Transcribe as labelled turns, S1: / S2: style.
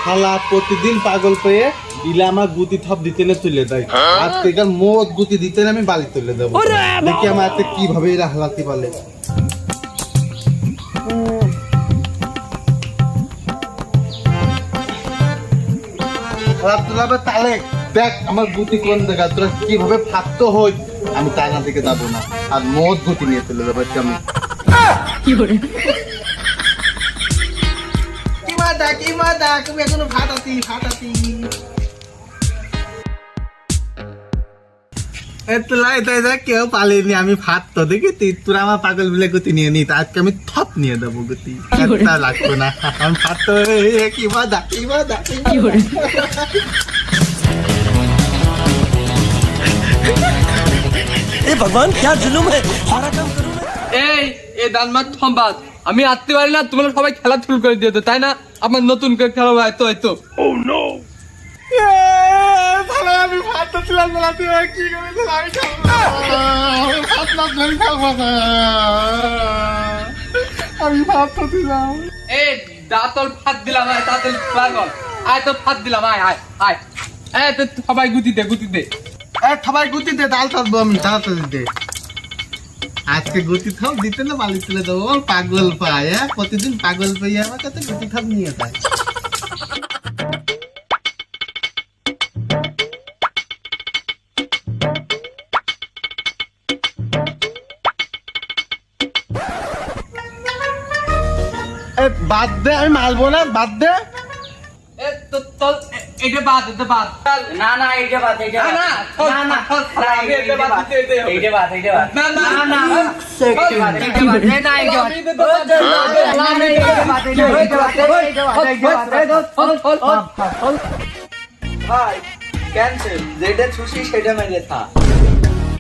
S1: শালা প্রতিদিন পাগল পেয়ে ইলা আমার গুতি থপ দিতে না তুলে দেয়। আজকে এখান মোট গুতি দিতে না আমি বালি তুলে দেবো। দেখি আমার হাতে কিভাবে এরা হালাতে পারে। খারাপ তোলাবে তাহলে দেখ আমার গুতি কোন দেখা তোরা কিভাবে ফাঁকতো হই আমি তাই না দিকে যাবো না আর মোট গুতি নিয়ে তুলে দেবো আমি। তুমি এখনো ফাটাতি কেউ পালিনি আমি ফাটতো দেখি তোরা আমার পাগল বিলে গতি নিয়ে নি আজকে আমি থপ নিয়ে দেবো গতি লাগতো না আমি ফাটতো কি মজা
S2: भगवान क्या जुलूम है सारा काम करूं
S3: এই দানমার থম্বাদ আমি আটতে পারি না তোমরা সবাই খেলা শুরু করে দিও তাই না আমার নতুন করে খেলা হয় তো হয়তো
S1: আমি ফাটতো ছিলাম না তুই কি আমি ফাটতো ছিলাম
S3: এই দাঁতল ফাট দিলাম আয় দাঁতল পাগল আয় তো ফাট দিলাম আয় আয় আয় এই তো সবাই গুতি দে
S1: সবাই গুতি দে ডাল থাকবো আমি তাড়াতাড়ি দে আজকে গুতি থাও দিতে না বালি তুলে দেবো পাগল পায় প্রতিদিন পাগল পাইয়া আমার কাছে গুতি থাপ নিয়ে যায় বাদ দে আমি মারবো না বাদ দে
S3: এটা বাদ
S2: ना ना এইটা বাদ এইটা
S3: না না
S2: না না
S3: এইটা বাদ
S2: এইটা বাদ
S3: না না
S2: না ভাই ক্যান্সেল যেটা খুশি সেটা মেরে থা